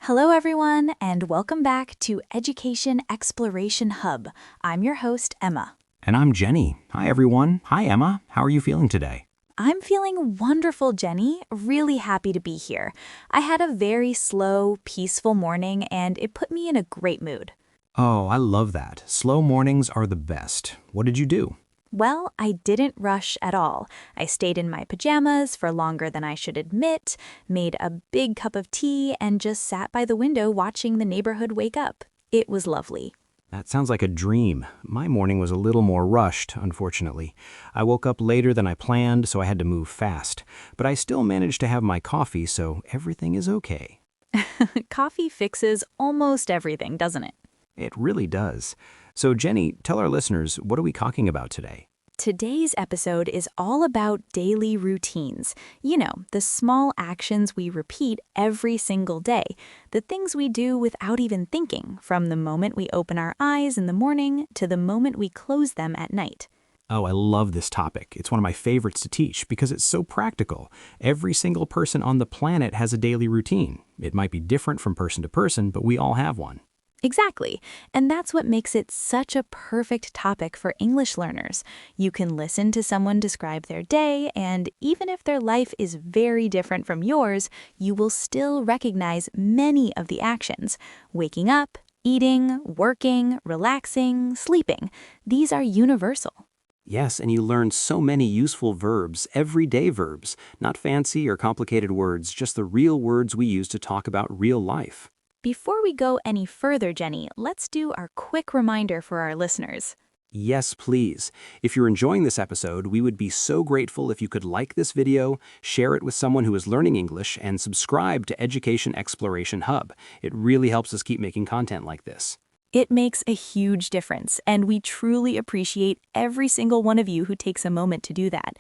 Hello, everyone, and welcome back to Education Exploration Hub. I'm your host, Emma. And I'm Jenny. Hi, everyone. Hi, Emma. How are you feeling today? I'm feeling wonderful, Jenny. Really happy to be here. I had a very slow, peaceful morning, and it put me in a great mood. Oh, I love that. Slow mornings are the best. What did you do? Well, I didn't rush at all. I stayed in my pajamas for longer than I should admit, made a big cup of tea, and just sat by the window watching the neighborhood wake up. It was lovely. That sounds like a dream. My morning was a little more rushed, unfortunately. I woke up later than I planned, so I had to move fast. But I still managed to have my coffee, so everything is okay. Coffee fixes almost everything, doesn't it? It really does. So, Jenny, tell our listeners, what are we talking about today? Today's episode is all about daily routines. You know, the small actions we repeat every single day, the things we do without even thinking, from the moment we open our eyes in the morning to the moment we close them at night. Oh, I love this topic. It's one of my favorites to teach because it's so practical. Every single person on the planet has a daily routine. It might be different from person to person, but we all have one. Exactly. And that's what makes it such a perfect topic for English learners. You can listen to someone describe their day, and even if their life is very different from yours, you will still recognize many of the actions. Waking up, eating, working, relaxing, sleeping. These are universal. Yes, and you learn so many useful verbs, everyday verbs, not fancy or complicated words, just the real words we use to talk about real life. Before we go any further, Jenny, let's do our quick reminder for our listeners. Yes, please. If you're enjoying this episode, we would be so grateful if you could like this video, share it with someone who is learning English, and subscribe to Education Exploration Hub. It really helps us keep making content like this. It makes a huge difference, and we truly appreciate every single one of you who takes a moment to do that.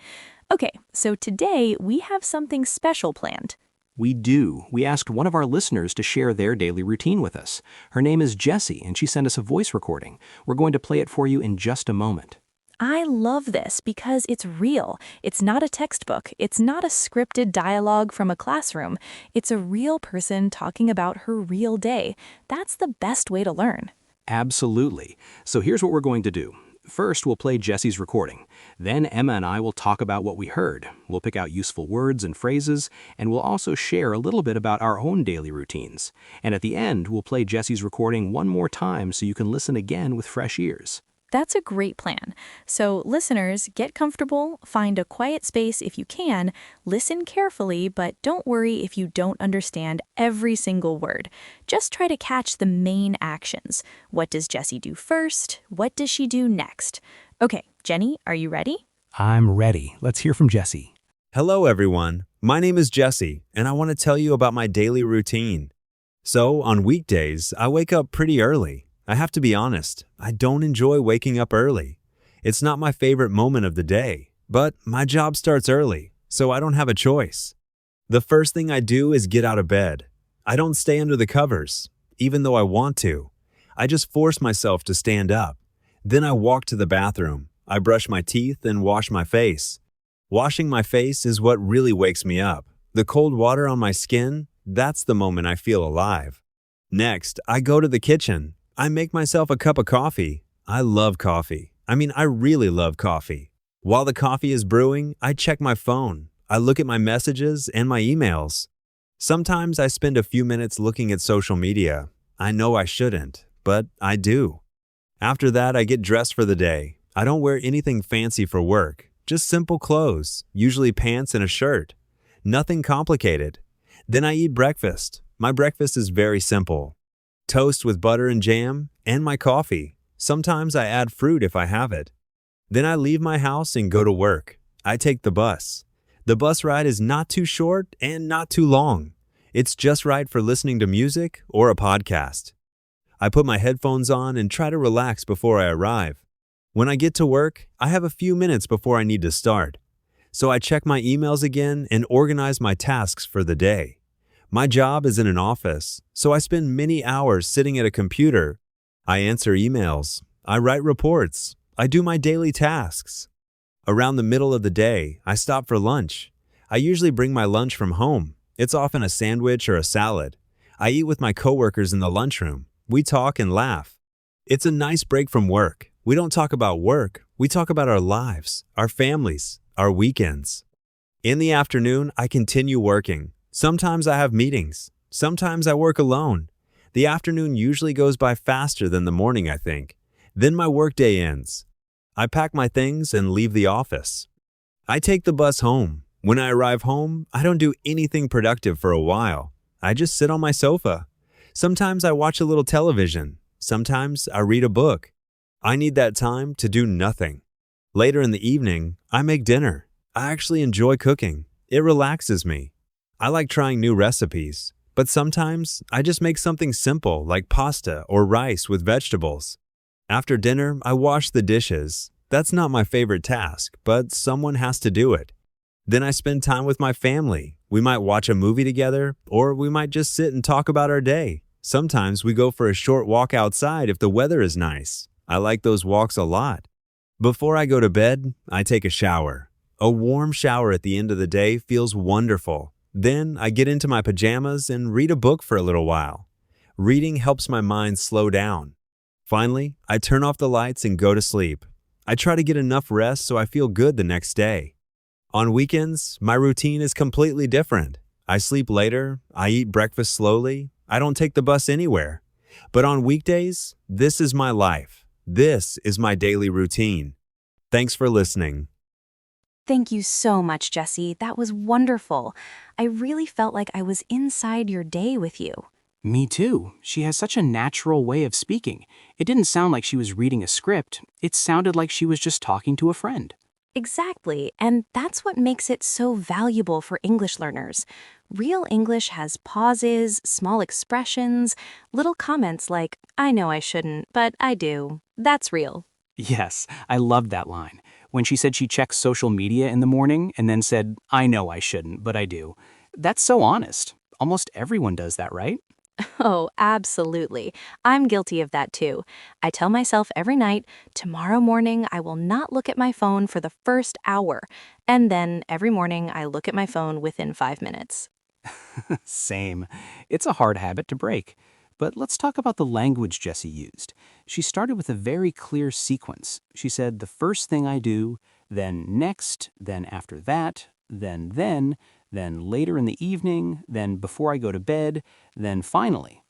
Okay, so today we have something special planned. We do. We asked one of our listeners to share their daily routine with us. Her name is Jessie, and she sent us a voice recording. We're going to play it for you in just a moment. I love this because it's real. It's not a textbook. It's not a scripted dialogue from a classroom. It's a real person talking about her real day. That's the best way to learn. Absolutely. So here's what we're going to do. First, we'll play Jessie's recording. Then Emma and I will talk about what we heard. We'll pick out useful words and phrases, and we'll also share a little bit about our own daily routines. And at the end, we'll play Jessie's recording one more time so you can listen again with fresh ears. That's a great plan. So listeners, get comfortable, find a quiet space if you can, listen carefully, but don't worry if you don't understand every single word. Just try to catch the main actions. What does Jessie do first? What does she do next? Okay, Jenny, are you ready? I'm ready. Let's hear from Jessie. Hello, everyone. My name is Jesse, and I want to tell you about my daily routine. So, on weekdays, I wake up pretty early. I have to be honest, I don't enjoy waking up early. It's not my favorite moment of the day, but my job starts early, so I don't have a choice. The first thing I do is get out of bed. I don't stay under the covers, even though I want to. I just force myself to stand up. Then I walk to the bathroom. I brush my teeth and wash my face. Washing my face is what really wakes me up. The cold water on my skin, that's the moment I feel alive. Next, I go to the kitchen. I make myself a cup of coffee. I love coffee. I really love coffee. While the coffee is brewing, I check my phone. I look at my messages and my emails. Sometimes I spend a few minutes looking at social media. I know I shouldn't, but I do. After that, I get dressed for the day. I don't wear anything fancy for work, just simple clothes, usually pants and a shirt. Nothing complicated. Then I eat breakfast. My breakfast is very simple. Toast with butter and jam, and my coffee. Sometimes I add fruit if I have it. Then I leave my house and go to work. I take the bus. The bus ride is not too short and not too long. It's just right for listening to music or a podcast. I put my headphones on and try to relax before I arrive. When I get to work, I have a few minutes before I need to start. So I check my emails again and organize my tasks for the day. My job is in an office, so I spend many hours sitting at a computer. I answer emails. I write reports. I do my daily tasks. Around the middle of the day, I stop for lunch. I usually bring my lunch from home. It's often a sandwich or a salad. I eat with my coworkers in the lunchroom. We talk and laugh. It's a nice break from work. We don't talk about work. We talk about our lives, our families, our weekends. In the afternoon, I continue working. Sometimes I have meetings. Sometimes I work alone. The afternoon usually goes by faster than the morning, I think. Then my workday ends. I pack my things and leave the office. I take the bus home. When I arrive home, I don't do anything productive for a while. I just sit on my sofa. Sometimes I watch a little television. Sometimes I read a book. I need that time to do nothing. Later in the evening, I make dinner. I actually enjoy cooking. It relaxes me. I like trying new recipes, but sometimes I just make something simple like pasta or rice with vegetables. After dinner, I wash the dishes. That's not my favorite task, but someone has to do it. Then I spend time with my family. We might watch a movie together, or we might just sit and talk about our day. Sometimes we go for a short walk outside if the weather is nice. I like those walks a lot. Before I go to bed, I take a shower. A warm shower at the end of the day feels wonderful. Then I get into my pajamas and read a book for a little while. Reading helps my mind slow down. Finally, I turn off the lights and go to sleep. I try to get enough rest so I feel good the next day. On weekends, my routine is completely different. I sleep later, I eat breakfast slowly, I don't take the bus anywhere. But on weekdays, this is my life. This is my daily routine. Thanks for listening. Thank you so much, Jesse. That was wonderful. I really felt like I was inside your day with you. Me too. She has such a natural way of speaking. It didn't sound like she was reading a script. It sounded like she was just talking to a friend. Exactly, and that's what makes it so valuable for English learners. Real English has pauses, small expressions, little comments like, I know I shouldn't, but I do. That's real. Yes, I loved that line. When she said she checks social media in the morning and then said, I know I shouldn't, but I do. That's so honest. Almost everyone does that, right? Oh, absolutely. I'm guilty of that too. I tell myself every night, tomorrow morning I will not look at my phone for the first hour. And then every morning I look at my phone within 5 minutes. Same. It's a hard habit to break. But let's talk about the language Jessie used. She started with a very clear sequence. She said, the first thing I do, then next, then after that, then later in the evening, then before I go to bed, then finally.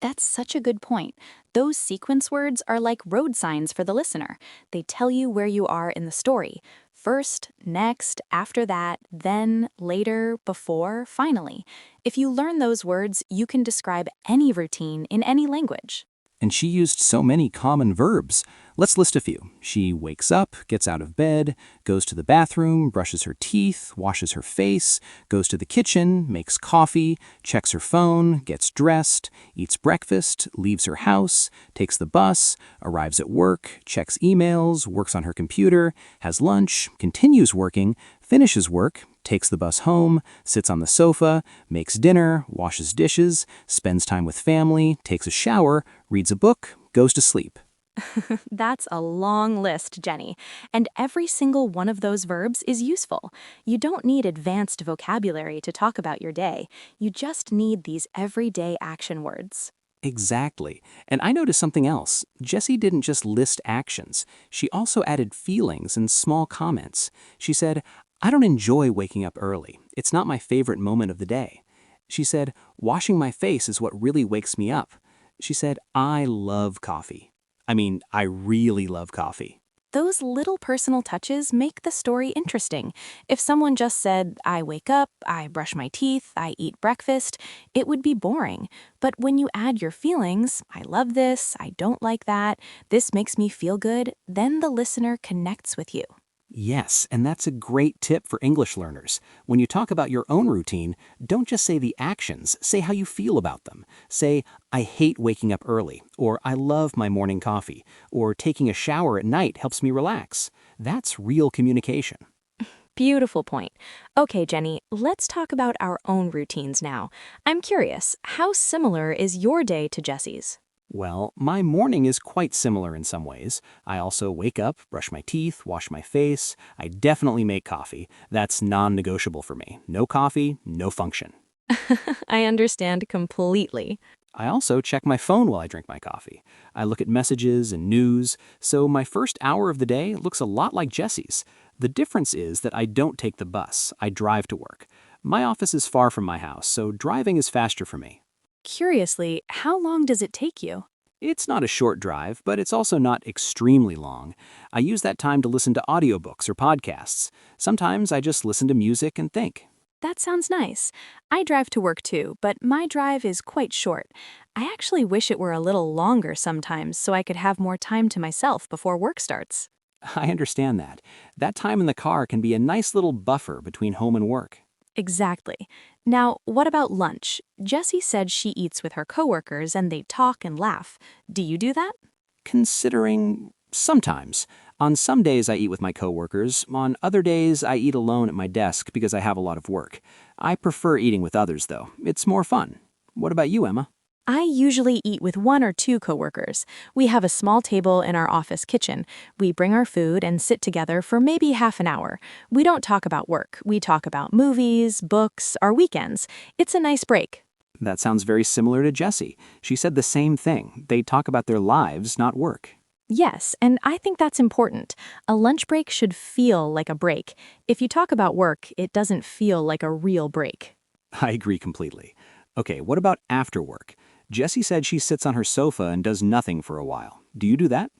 That's such a good point. Those sequence words are like road signs for the listener. They tell you where you are in the story. First, next, after that, then, later, before, finally. If you learn those words, you can describe any routine in any language. And she used so many common verbs. Let's list a few. She wakes up, gets out of bed, goes to the bathroom, brushes her teeth, washes her face, goes to the kitchen, makes coffee, checks her phone, gets dressed, eats breakfast, leaves her house, takes the bus, arrives at work, checks emails, works on her computer, has lunch, continues working, finishes work, takes the bus home, sits on the sofa, makes dinner, washes dishes, spends time with family, takes a shower, reads a book, goes to sleep. That's a long list, Jenny. And every single one of those verbs is useful. You don't need advanced vocabulary to talk about your day. You just need these everyday action words. Exactly. And I noticed something else. Jessie didn't just list actions. She also added feelings and small comments. She said, I don't enjoy waking up early. It's not my favorite moment of the day. She said, washing my face is what really wakes me up. She said, I love coffee. I really love coffee. Those little personal touches make the story interesting. If someone just said, I wake up, I brush my teeth, I eat breakfast, it would be boring. But when you add your feelings, I love this, I don't like that, this makes me feel good, then the listener connects with you. Yes, and that's a great tip for English learners. When you talk about your own routine, don't just say the actions, say how you feel about them. Say, I hate waking up early, or I love my morning coffee, or taking a shower at night helps me relax. That's real communication. Beautiful point. Okay, Jenny, let's talk about our own routines now. I'm curious, how similar is your day to Jessie's? Well, my morning is quite similar in some ways. I also wake up, brush my teeth, wash my face. I definitely make coffee. That's non-negotiable for me. No coffee, no function. I understand completely. I also check my phone while I drink my coffee. I look at messages and news, so my first hour of the day looks a lot like Jesse's. The difference is that I don't take the bus, I drive to work. My office is far from my house, so driving is faster for me. Curiously, how long does it take you? It's not a short drive, but it's also not extremely long. I use that time to listen to audiobooks or podcasts. Sometimes I just listen to music and think. That sounds nice. I drive to work too, but my drive is quite short. I actually wish it were a little longer sometimes so I could have more time to myself before work starts. I understand that. That time in the car can be a nice little buffer between home and work. Exactly. Now, what about lunch? Jessie said she eats with her coworkers and they talk and laugh. Do you do that? Considering sometimes. On some days I eat with my coworkers, on other days I eat alone at my desk because I have a lot of work. I prefer eating with others though. It's more fun. What about you, Emma? I usually eat with one or two coworkers. We have a small table in our office kitchen. We bring our food and sit together for maybe half an hour. We don't talk about work. We talk about movies, books, our weekends. It's a nice break. That sounds very similar to Jessie. She said the same thing. They talk about their lives, not work. Yes, and I think that's important. A lunch break should feel like a break. If you talk about work, it doesn't feel like a real break. I agree completely. Okay, what about after work? Jessie said she sits on her sofa and does nothing for a while. Do you do that?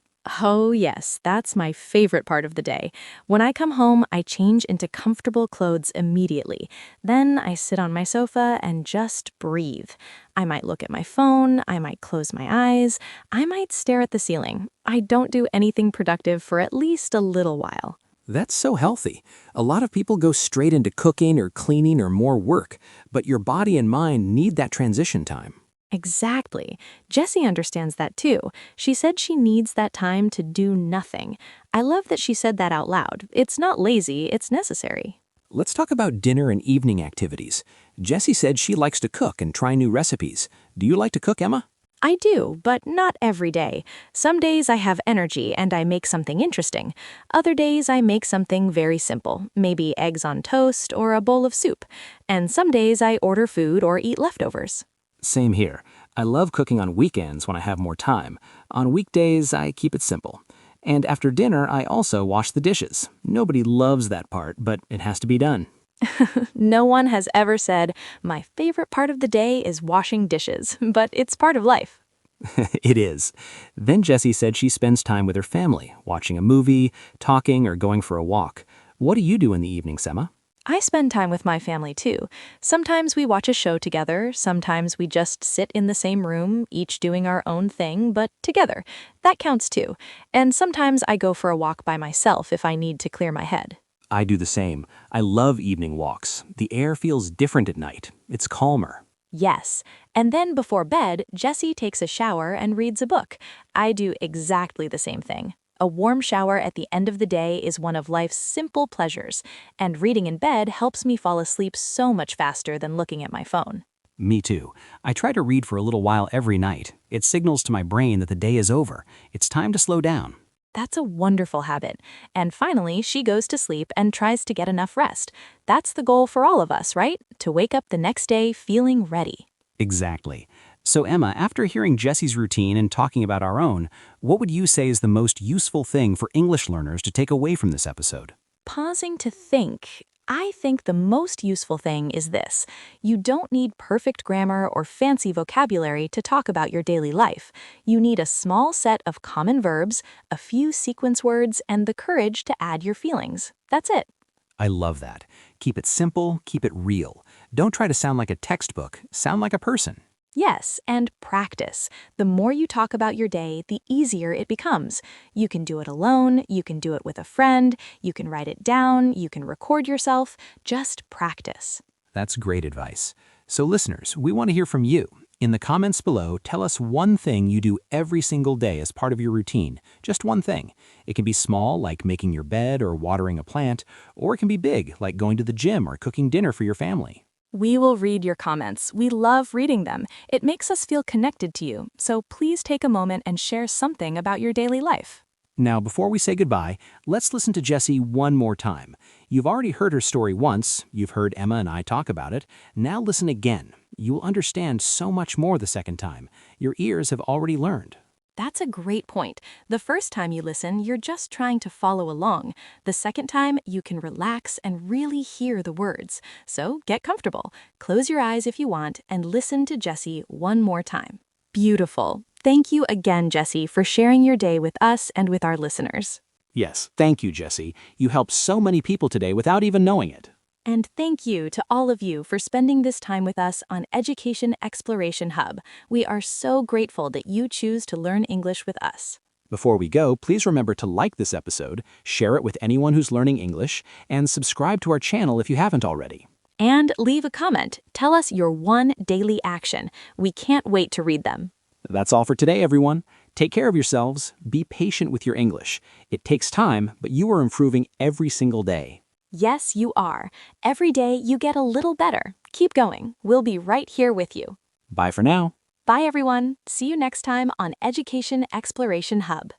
Oh, yes, that's my favorite part of the day. When I come home, I change into comfortable clothes immediately. Then I sit on my sofa and just breathe. I might look at my phone, I might close my eyes, I might stare at the ceiling. I don't do anything productive for at least a little while. That's so healthy. A lot of people go straight into cooking or cleaning or more work, but your body and mind need that transition time. Exactly. Jessie understands that too. She said she needs that time to do nothing. I love that she said that out loud. It's not lazy, it's necessary. Let's talk about dinner and evening activities. Jessie said she likes to cook and try new recipes. Do you like to cook, Emma? I do, but not every day. Some days I have energy and I make something interesting. Other days I make something very simple, maybe eggs on toast or a bowl of soup. And some days I order food or eat leftovers. Same here. I love cooking on weekends when I have more time. On weekdays, I keep it simple. And after dinner, I also wash the dishes. Nobody loves that part, but it has to be done. No one has ever said, my favorite part of the day is washing dishes, but it's part of life. It is. Then Jessie said she spends time with her family, watching a movie, talking, or going for a walk. What do you do in the evenings, Emma? I spend time with my family too. Sometimes we watch a show together, sometimes we just sit in the same room, each doing our own thing, but together. That counts too. And sometimes I go for a walk by myself if I need to clear my head. I do the same. I love evening walks. The air feels different at night. It's calmer. Yes. And then before bed, Jessie takes a shower and reads a book. I do exactly the same thing. A warm shower at the end of the day is one of life's simple pleasures, and reading in bed helps me fall asleep so much faster than looking at my phone. Me too. I try to read for a little while every night. It signals to my brain that the day is over. It's time to slow down. That's a wonderful habit. And finally, she goes to sleep and tries to get enough rest. That's the goal for all of us, right? To wake up the next day feeling ready. Exactly. So Emma, after hearing Jessie's routine and talking about our own, what would you say is the most useful thing for English learners to take away from this episode? Pausing to think. I think the most useful thing is this. You don't need perfect grammar or fancy vocabulary to talk about your daily life. You need a small set of common verbs, a few sequence words, and the courage to add your feelings. That's it. I love that. Keep it simple, keep it real. Don't try to sound like a textbook, sound like a person. Yes, and practice. The more you talk about your day, the easier it becomes. You can do it alone, you can do it with a friend, you can write it down, you can record yourself. Just practice. That's great advice. So listeners, we want to hear from you. In the comments below, tell us one thing you do every single day as part of your routine. Just one thing. It can be small, like making your bed or watering a plant, or it can be big, like going to the gym or cooking dinner for your family. We will read your comments. We love reading them. It makes us feel connected to you. So please take a moment and share something about your daily life. Now, before we say goodbye, let's listen to Jessie one more time. You've already heard her story once, you've heard Emma and I talk about it. Now listen again. You will understand so much more the second time. Your ears have already learned. That's a great point. The first time you listen, you're just trying to follow along. The second time, you can relax and really hear the words. So get comfortable. Close your eyes if you want and listen to Jessie one more time. Beautiful. Thank you again, Jessie, for sharing your day with us and with our listeners. Yes, thank you, Jessie. You helped so many people today without even knowing it. And thank you to all of you for spending this time with us on Education Exploration Hub. We are so grateful that you choose to learn English with us. Before we go, please remember to like this episode, share it with anyone who's learning English, and subscribe to our channel if you haven't already. And leave a comment. Tell us your one daily action. We can't wait to read them. That's all for today, everyone. Take care of yourselves. Be patient with your English. It takes time, but you are improving every single day. Yes, you are. Every day you get a little better. Keep going. We'll be right here with you. Bye for now. Bye, everyone. See you next time on Education Exploration Hub.